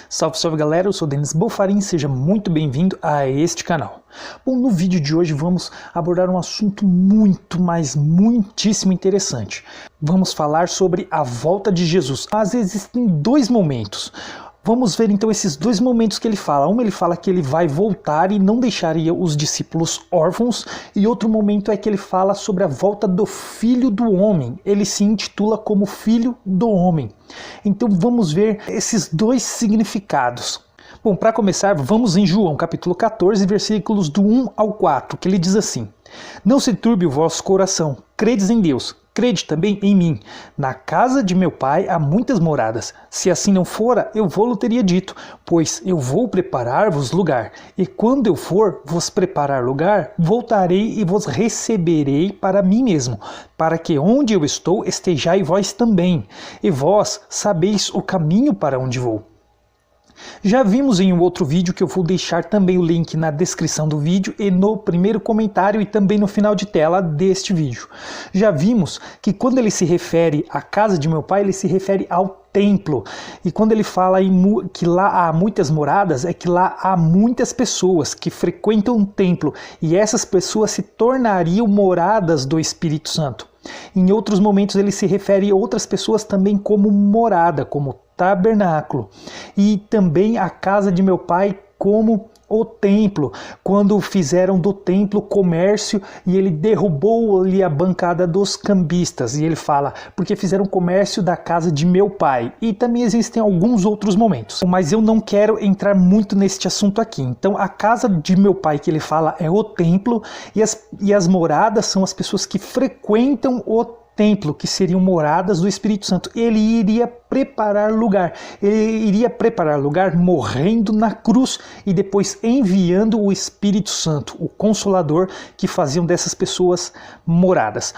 Salve, salve galera, eu sou Denis Bofarin, seja muito bem-vindo a este canal. Bom, no vídeo de hoje vamos abordar um assunto muitíssimo interessante. Vamos falar sobre a volta de Jesus. Mas existem dois momentos. Vamos ver então esses dois momentos que ele fala. Ele fala que ele vai voltar e não deixaria os discípulos órfãos, e outro momento é que ele fala sobre a volta do Filho do Homem. Ele se intitula como Filho do Homem. Então vamos ver esses dois significados. Bom, para começar, vamos em João capítulo 14, versículos do 1 ao 4, que ele diz assim: Não se turbe o vosso coração, credes em Deus. Crede também em mim. Na casa de meu pai há muitas moradas. Se assim não fora, eu vou-lo teria dito, pois eu vou preparar-vos lugar. E quando eu for vos preparar lugar, voltarei e vos receberei para mim mesmo, para que onde eu estou estejai vós também. E vós sabeis o caminho para onde vou. Já vimos em um outro vídeo, que eu vou deixar também o link na descrição do vídeo e no primeiro comentário e também no final de tela deste vídeo. Já vimos que quando ele se refere à casa de meu pai, ele se refere ao templo. E quando ele fala que lá há muitas moradas, é que lá há muitas pessoas que frequentam o templo, e essas pessoas se tornariam moradas do Espírito Santo. Em outros momentos ele se refere a outras pessoas também como morada, como tabernáculo, e também a casa de meu pai como o templo, quando fizeram do templo comércio e ele derrubou ali a bancada dos cambistas, e ele fala, porque fizeram comércio da casa de meu pai. E também existem alguns outros momentos, mas eu não quero entrar muito neste assunto aqui. Então a casa de meu pai que ele fala é o templo, e as moradas são as pessoas que frequentam o templo, que seriam moradas do Espírito Santo. Ele iria preparar lugar. Ele iria preparar lugar morrendo na cruz e depois enviando o Espírito Santo, o Consolador, que faziam dessas pessoas moradas.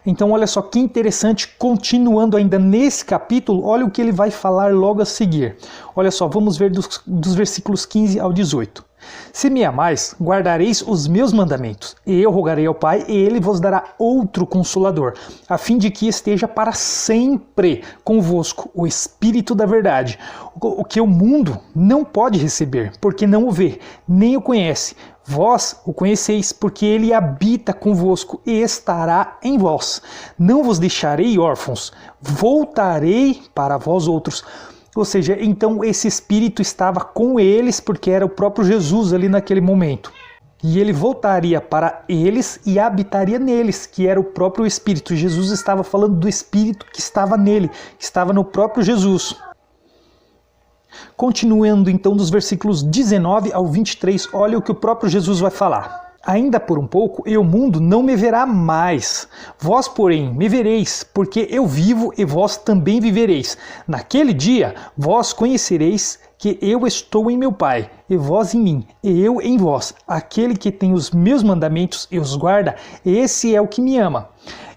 Então olha só que interessante, continuando ainda nesse capítulo, olha o que ele vai falar logo a seguir. Olha só, vamos ver dos versículos 15 ao 18. Se me amais, guardareis os meus mandamentos, e eu rogarei ao Pai, e ele vos dará outro Consolador, a fim de que esteja para sempre convosco o Espírito da verdade, o que o mundo não pode receber, porque não o vê, nem o conhece. Vós o conheceis, porque ele habita convosco e estará em vós. Não vos deixarei órfãos, voltarei para vós outros. Ou seja, então esse Espírito estava com eles, porque era o próprio Jesus ali naquele momento. E ele voltaria para eles e habitaria neles, que era o próprio Espírito. Jesus estava falando do Espírito que estava nele, que estava no próprio Jesus. Continuando então dos versículos 19 ao 23, olha o que o próprio Jesus vai falar. Ainda por um pouco, e o mundo não me verá mais. Vós, porém, me vereis, porque eu vivo e vós também vivereis. Naquele dia, vós conhecereis que eu estou em meu Pai, e vós em mim, e eu em vós. Aquele que tem os meus mandamentos e os guarda, esse é o que me ama.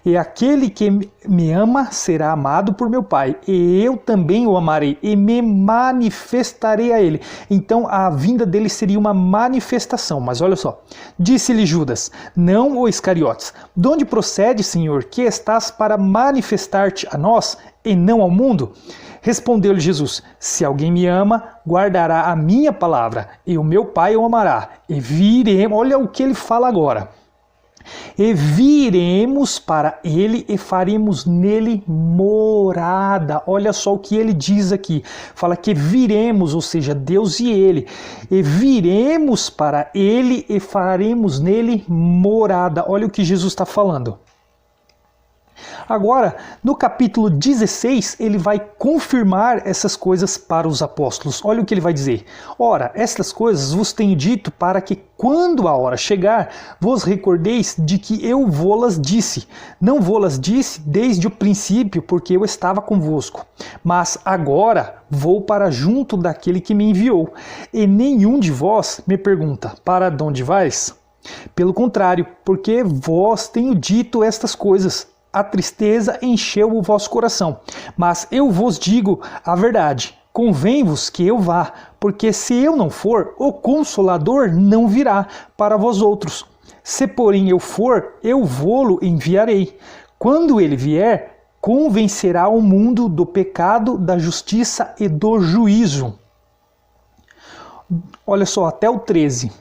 E aquele que me ama será amado por meu Pai, e eu também o amarei, e me manifestarei a ele. Então a vinda dele seria uma manifestação. Mas olha só, disse-lhe Judas, não o Iscariotes, de onde procede, Senhor, que estás para manifestar-te a nós, e não ao mundo? Respondeu-lhe Jesus, se alguém me ama, guardará a minha palavra, e o meu Pai o amará, e viremos, olha o que ele fala agora, e viremos para ele e faremos nele morada. Olha só o que ele diz aqui, fala que viremos, ou seja, Deus e ele, e viremos para ele e faremos nele morada. Olha o que Jesus está falando. Agora, no capítulo 16, ele vai confirmar essas coisas para os apóstolos. Olha o que ele vai dizer. Ora, estas coisas vos tenho dito para que, quando a hora chegar, vos recordeis de que eu vô-las disse. Não vô-las disse desde o princípio, porque eu estava convosco. Mas agora vou para junto daquele que me enviou. E nenhum de vós me pergunta, para onde vais? Pelo contrário, porque vós tenho dito estas coisas, a tristeza encheu o vosso coração. Mas eu vos digo a verdade, convém-vos que eu vá, porque se eu não for, o Consolador não virá para vós outros. Se porém eu for, eu vô-lo enviarei. Quando ele vier, convencerá o mundo do pecado, da justiça e do juízo. Olha só, até o 13.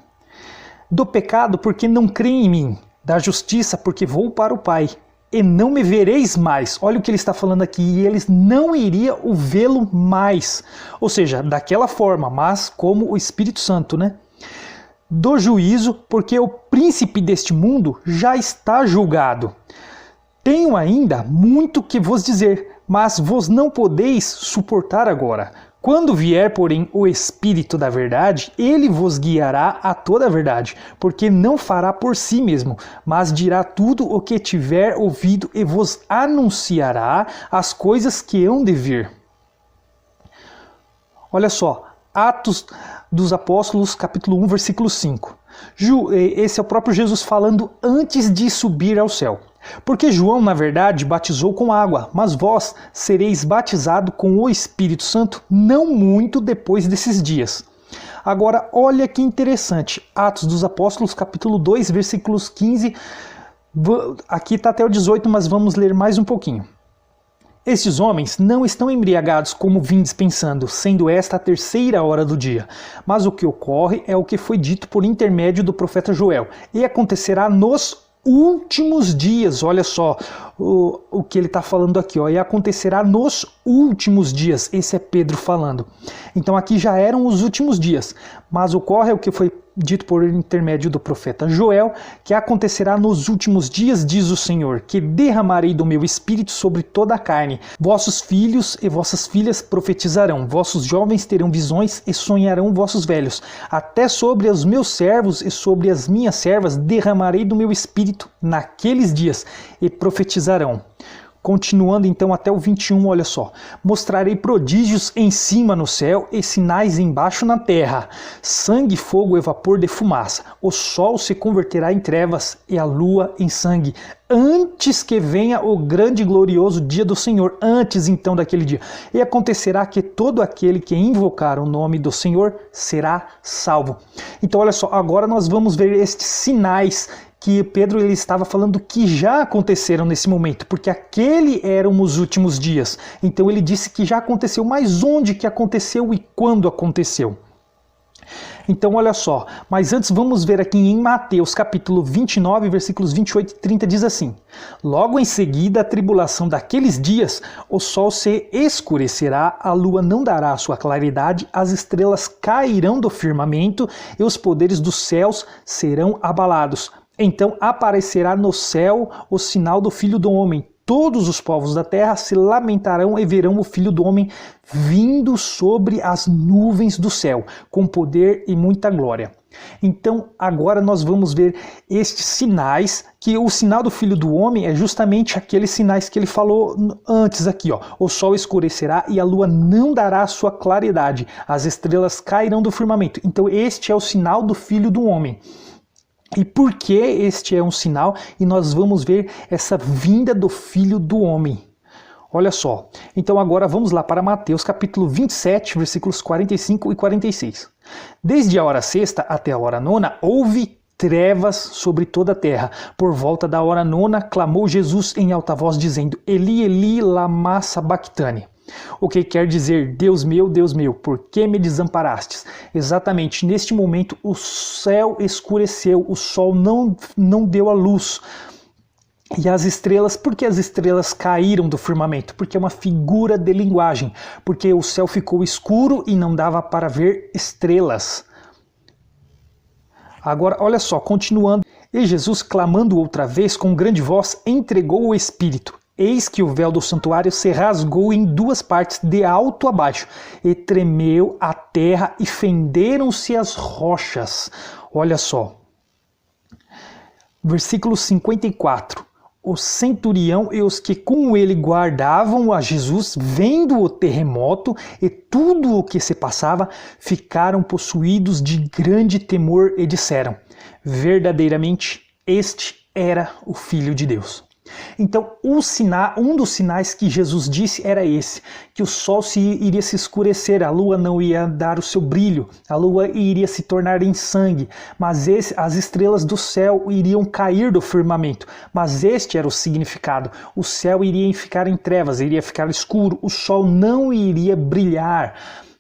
Do pecado, porque não creem em mim. Da justiça, porque vou para o Pai. E não me vereis mais. Olha o que ele está falando aqui. E eles não iriam o vê-lo mais. Ou seja, daquela forma, mas como o Espírito Santo, né? Do juízo, porque o príncipe deste mundo já está julgado. Tenho ainda muito que vos dizer, mas vos não podeis suportar agora. Quando vier, porém, o Espírito da verdade, ele vos guiará a toda a verdade, porque não fará por si mesmo, mas dirá tudo o que tiver ouvido e vos anunciará as coisas que hão de vir. Olha só, Atos dos Apóstolos, capítulo 1, versículo 5. Esse é o próprio Jesus falando antes de subir ao céu. Porque João, na verdade, batizou com água, mas vós sereis batizados com o Espírito Santo não muito depois desses dias. Agora, olha que interessante. Atos dos Apóstolos, capítulo 2, versículos 15. Aqui está até o 18, mas vamos ler mais um pouquinho. Estes homens não estão embriagados como vindes pensando, sendo esta a terceira hora do dia. Mas o que ocorre é o que foi dito por intermédio do profeta Joel, e acontecerá nos últimos dias. Olha só o que ele está falando aqui, ó, e acontecerá nos últimos dias. Esse é Pedro falando. Então aqui já eram os últimos dias, mas ocorre o que foi dito por intermédio do profeta Joel, que acontecerá nos últimos dias, diz o Senhor, que derramarei do meu espírito sobre toda a carne. Vossos filhos e vossas filhas profetizarão, vossos jovens terão visões e sonharão vossos velhos. Até sobre os meus servos e sobre as minhas servas derramarei do meu espírito naqueles dias e profetizarão. Continuando então até o 21, olha só. Mostrarei prodígios em cima no céu e sinais embaixo na terra. Sangue, fogo e vapor de fumaça. O sol se converterá em trevas e a lua em sangue. Antes que venha o grande e glorioso dia do Senhor. Antes então daquele dia. E acontecerá que todo aquele que invocar o nome do Senhor será salvo. Então olha só, agora nós vamos ver estes sinais que Pedro ele estava falando que já aconteceram nesse momento, porque aquele eram os últimos dias. Então ele disse que já aconteceu, mas onde que aconteceu e quando aconteceu? Então olha só, mas antes vamos ver aqui em Mateus capítulo 29, versículos 28 e 30, diz assim: Logo em seguida a tribulação daqueles dias, o sol se escurecerá, a lua não dará a sua claridade, as estrelas cairão do firmamento e os poderes dos céus serão abalados. Então aparecerá no céu o sinal do Filho do Homem. Todos os povos da terra se lamentarão e verão o Filho do Homem vindo sobre as nuvens do céu, com poder e muita glória. Então agora nós vamos ver estes sinais, que o sinal do Filho do Homem é justamente aqueles sinais que ele falou antes aqui, ó. O sol escurecerá e a lua não dará sua claridade, as estrelas cairão do firmamento. Então este é o sinal do Filho do Homem. E por que este é um sinal? E nós vamos ver essa vinda do Filho do Homem. Olha só. Então agora vamos lá para Mateus capítulo 27, versículos 45 e 46. Desde a hora sexta até a hora nona houve trevas sobre toda a terra. Por volta da hora nona clamou Jesus em alta voz dizendo: Eli, Eli, lama sabachthani. O que quer dizer: Deus meu, por que me desamparastes? Exatamente neste momento o céu escureceu, o sol não deu a luz. E as estrelas, por que as estrelas caíram do firmamento? Porque é uma figura de linguagem, porque o céu ficou escuro e não dava para ver estrelas. Agora, olha só, continuando. E Jesus, clamando outra vez com grande voz, entregou o Espírito. Eis que o véu do santuário se rasgou em duas partes, de alto a baixo, e tremeu a terra e fenderam-se as rochas. Olha só. Versículo 54. O centurião e os que com ele guardavam a Jesus, vendo o terremoto e tudo o que se passava, ficaram possuídos de grande temor e disseram: verdadeiramente, este era o Filho de Deus. Então, um dos sinais que Jesus disse era esse, que o sol iria se escurecer, a lua não ia dar o seu brilho, a lua iria se tornar em sangue, mas as estrelas do céu iriam cair do firmamento. Mas este era o significado, o céu iria ficar em trevas, iria ficar escuro, o sol não iria brilhar.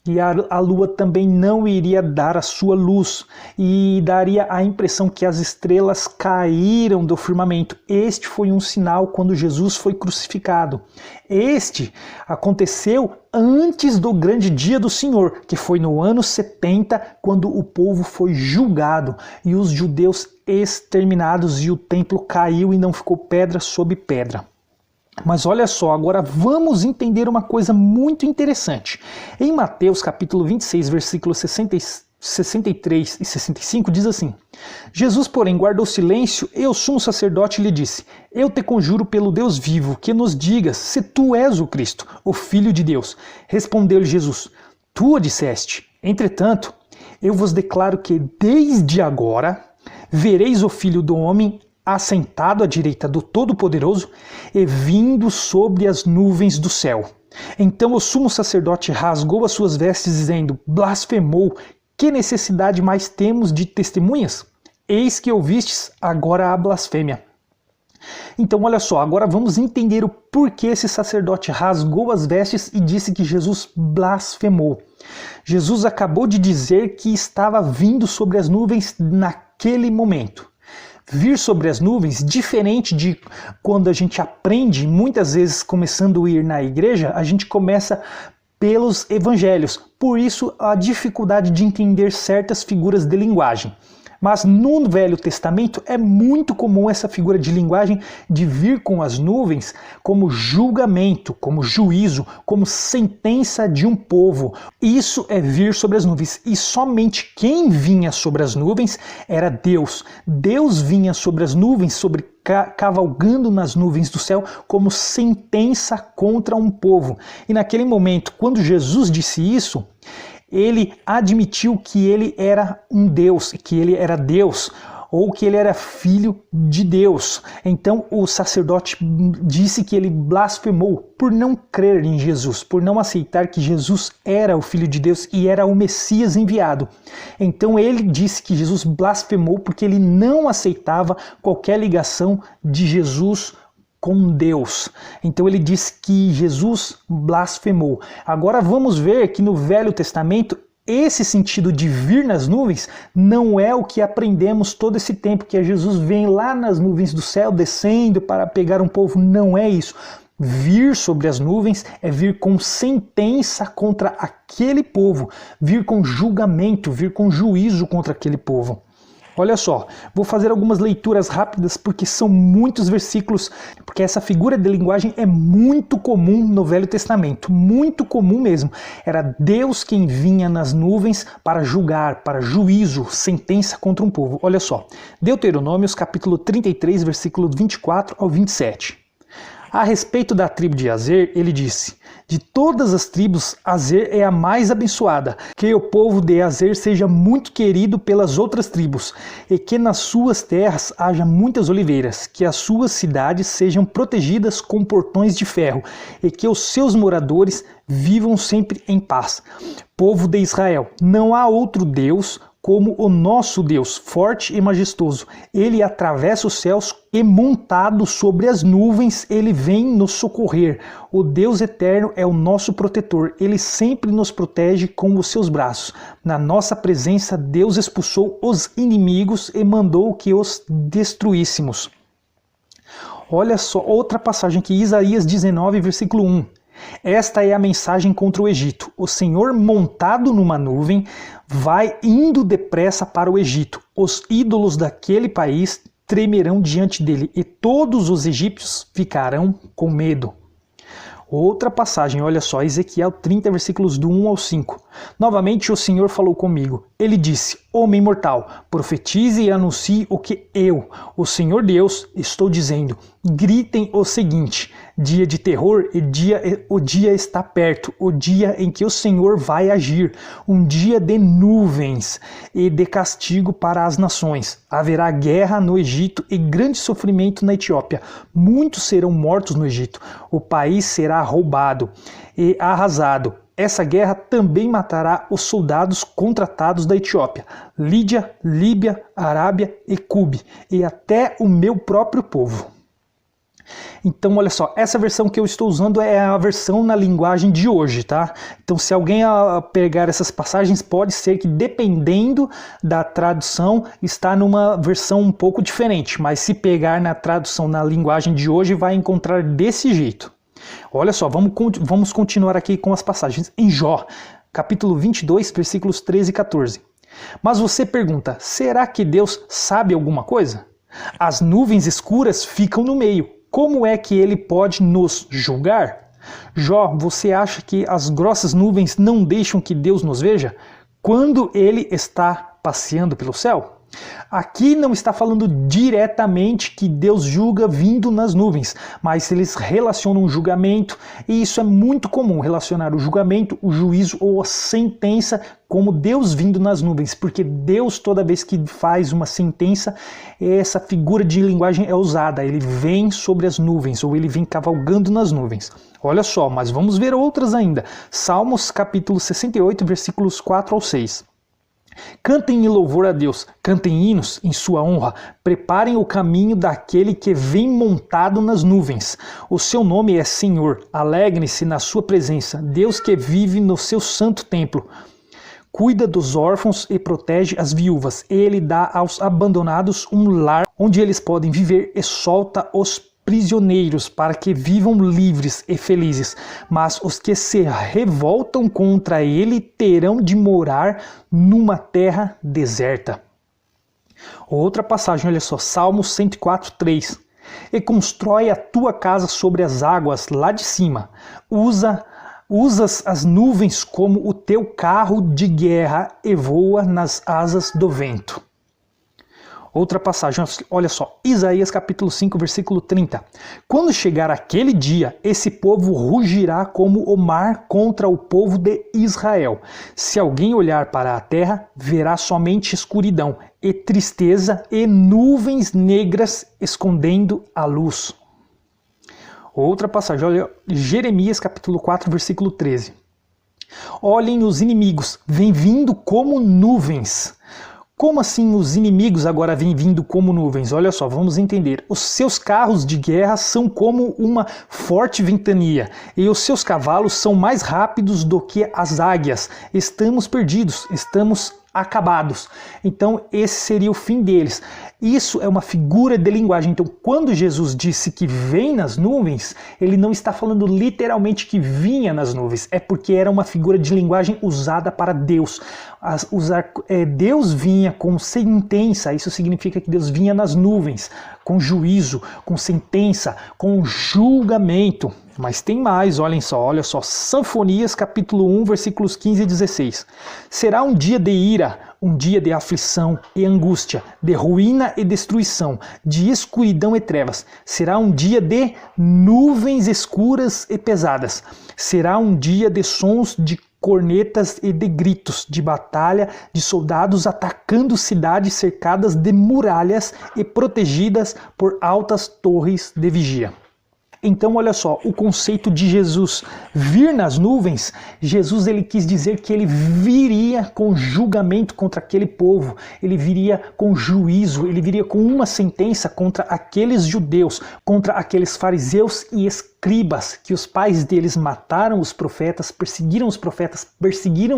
e a lua também não iria dar a sua luz, e daria a impressão que as estrelas caíram do firmamento. Este foi um sinal quando Jesus foi crucificado. Este aconteceu antes do grande dia do Senhor, que foi no ano 70, quando o povo foi julgado e os judeus exterminados, e o templo caiu e não ficou pedra sobre pedra. Mas olha só, agora vamos entender uma coisa muito interessante. Em Mateus capítulo 26, versículos 63 e 65 diz assim: Jesus, porém, guardou silêncio, e o sumo sacerdote lhe disse: Eu te conjuro pelo Deus vivo, que nos digas se tu és o Cristo, o Filho de Deus. Respondeu-lhe Jesus: Tu o disseste. Entretanto, eu vos declaro que desde agora vereis o Filho do Homem assentado à direita do Todo-Poderoso e vindo sobre as nuvens do céu. Então o sumo sacerdote rasgou as suas vestes, dizendo: Blasfemou! Que necessidade mais temos de testemunhas? Eis que ouvistes agora a blasfêmia. Então olha só, agora vamos entender o porquê esse sacerdote rasgou as vestes e disse que Jesus blasfemou. Jesus acabou de dizer que estava vindo sobre as nuvens naquele momento. Vir sobre as nuvens, diferente de quando a gente aprende, muitas vezes começando a ir na igreja, a gente começa pelos evangelhos. Por isso a dificuldade de entender certas figuras de linguagem. Mas no Velho Testamento é muito comum essa figura de linguagem de vir com as nuvens como julgamento, como juízo, como sentença de um povo. Isso é vir sobre as nuvens. E somente quem vinha sobre as nuvens era Deus. Deus vinha sobre as nuvens, cavalgando nas nuvens do céu como sentença contra um povo. E naquele momento, quando Jesus disse isso, ele admitiu que ele era um Deus, que ele era Deus, ou que ele era filho de Deus. Então o sacerdote disse que ele blasfemou por não crer em Jesus, por não aceitar que Jesus era o Filho de Deus e era o Messias enviado. Então ele disse que Jesus blasfemou porque ele não aceitava qualquer ligação de Jesus com Deus. Então ele diz que Jesus blasfemou. Agora vamos ver que no Velho Testamento esse sentido de vir nas nuvens não é o que aprendemos todo esse tempo, que Jesus vem lá nas nuvens do céu descendo para pegar um povo. Não é isso. Vir sobre as nuvens é vir com sentença contra aquele povo, vir com julgamento, vir com juízo contra aquele povo. Olha só, vou fazer algumas leituras rápidas porque são muitos versículos, porque essa figura de linguagem é muito comum no Velho Testamento, muito comum mesmo. Era Deus quem vinha nas nuvens para julgar, para juízo, sentença contra um povo. Olha só, Deuteronômios capítulo 33, versículo 24 ao 27. A respeito da tribo de Aser, ele disse: De todas as tribos, Aser é a mais abençoada, que o povo de Aser seja muito querido pelas outras tribos, e que nas suas terras haja muitas oliveiras, que as suas cidades sejam protegidas com portões de ferro, e que os seus moradores vivam sempre em paz. Povo de Israel, não há outro Deus como o nosso Deus, forte e majestoso. Ele atravessa os céus e, montado sobre as nuvens, ele vem nos socorrer. O Deus eterno é o nosso protetor. Ele sempre nos protege com os seus braços. Na nossa presença, Deus expulsou os inimigos e mandou que os destruíssemos. Olha só outra passagem aqui, Isaías 19, versículo 1. Esta é a mensagem contra o Egito. O Senhor, montado numa nuvem, vai indo depressa para o Egito. Os ídolos daquele país tremerão diante dele, e todos os egípcios ficarão com medo. Outra passagem, olha só, Ezequiel 30, versículos do 1 ao 5. Novamente o Senhor falou comigo. Ele disse: Homem mortal, profetize e anuncie o que eu, o Senhor Deus, estou dizendo. Gritem o seguinte: dia de terror o dia está perto, o dia em que o Senhor vai agir, um dia de nuvens e de castigo para as nações. Haverá guerra no Egito e grande sofrimento na Etiópia. Muitos serão mortos no Egito. O país será roubado e arrasado. Essa guerra também matará os soldados contratados da Etiópia, Lídia, Líbia, Arábia e Cube, e até o meu próprio povo. Então, olha só, essa versão que eu estou usando é a versão na linguagem de hoje, tá? Então, se alguém pegar essas passagens, pode ser que, dependendo da tradução, está numa versão um pouco diferente, mas se pegar na tradução na linguagem de hoje, vai encontrar desse jeito. Olha só, vamos continuar aqui com as passagens. Em Jó, capítulo 22, versículos 13 e 14. Mas você pergunta, será que Deus sabe alguma coisa? As nuvens escuras ficam no meio. Como é que ele pode nos julgar? Jó, você acha que as grossas nuvens não deixam que Deus nos veja? Quando ele está passeando pelo céu? Aqui não está falando diretamente que Deus julga vindo nas nuvens, mas eles relacionam o julgamento, e isso é muito comum, relacionar o julgamento, o juízo ou a sentença como Deus vindo nas nuvens, porque Deus, toda vez que faz uma sentença, essa figura de linguagem é usada, ele vem sobre as nuvens, ou ele vem cavalgando nas nuvens. Olha só, mas vamos ver outras ainda. Salmos capítulo 68, versículos 4 ao 6. Cantem em louvor a Deus, cantem hinos em sua honra, preparem o caminho daquele que vem montado nas nuvens. O seu nome é Senhor, alegrem-se na sua presença, Deus que vive no seu santo templo. Cuida dos órfãos e protege as viúvas, ele dá aos abandonados um lar onde eles podem viver e solta os prisioneiros para que vivam livres e felizes, mas os que se revoltam contra ele terão de morar numa terra deserta. Outra passagem, olha só, Salmo 104, 3. E constrói a tua casa sobre as águas lá de cima, usas as nuvens como o teu carro de guerra e voa nas asas do vento. Outra passagem, olha só, Isaías capítulo 5, versículo 30. Quando chegar aquele dia, esse povo rugirá como o mar contra o povo de Israel. Se alguém olhar para a terra, verá somente escuridão e tristeza e nuvens negras escondendo a luz. Outra passagem, olha, Jeremias capítulo 4, versículo 13. Olhem os inimigos, vêm vindo como nuvens. Como assim os inimigos agora vêm vindo como nuvens? Olha só, vamos entender. Os seus carros de guerra são como uma forte ventania, e os seus cavalos são mais rápidos do que as águias. Estamos perdidos, estamos acabados. Então esse seria o fim deles. Isso é uma figura de linguagem. Então quando Jesus disse que vem nas nuvens, ele não está falando literalmente que vinha nas nuvens, é porque era uma figura de linguagem usada para Deus. Deus vinha com sentença, isso significa que Deus vinha nas nuvens, com juízo, com sentença, com julgamento. Mas tem mais, olha só, Sanfonias capítulo 1, versículos 15 e 16. Será um dia de ira, um dia de aflição e angústia, de ruína e destruição, de escuridão e trevas. Será um dia de nuvens escuras e pesadas. Será um dia de sons de cornetas e de gritos, de batalha, de soldados atacando cidades cercadas de muralhas e protegidas por altas torres de vigia. Então, olha só, o conceito de Jesus vir nas nuvens, Jesus ele quis dizer que ele viria com julgamento contra aquele povo, ele viria com juízo, ele viria com uma sentença contra aqueles judeus, contra aqueles fariseus e escribas, que os pais deles mataram os profetas, perseguiram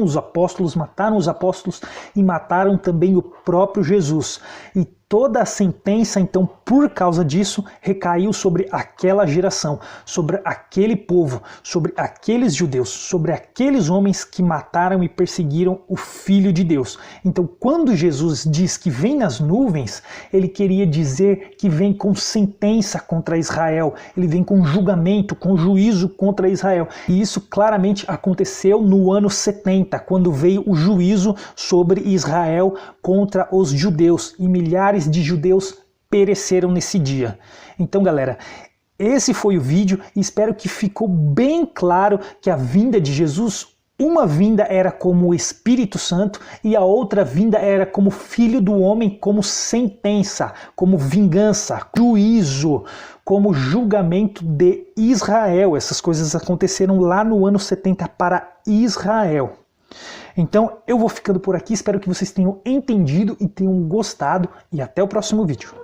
os apóstolos, mataram os apóstolos e mataram também o próprio Jesus. E toda a sentença, então, por causa disso, recaiu sobre aquela geração, sobre aquele povo, sobre aqueles judeus, sobre aqueles homens que mataram e perseguiram o Filho de Deus. Então, quando Jesus diz que vem nas nuvens, ele queria dizer que vem com sentença contra Israel, ele vem com julgamento, com juízo contra Israel. E isso claramente aconteceu no ano 70, quando veio o juízo sobre Israel contra os judeus, e milhares de judeus pereceram nesse dia. Então, galera, esse foi o vídeo e espero que ficou bem claro que a vinda de Jesus, uma vinda era como o Espírito Santo e a outra vinda era como Filho do Homem, como sentença, como vingança, juízo, como julgamento de Israel. Essas coisas aconteceram lá no ano 70 para Israel. Então eu vou ficando por aqui, espero que vocês tenham entendido e tenham gostado e até o próximo vídeo.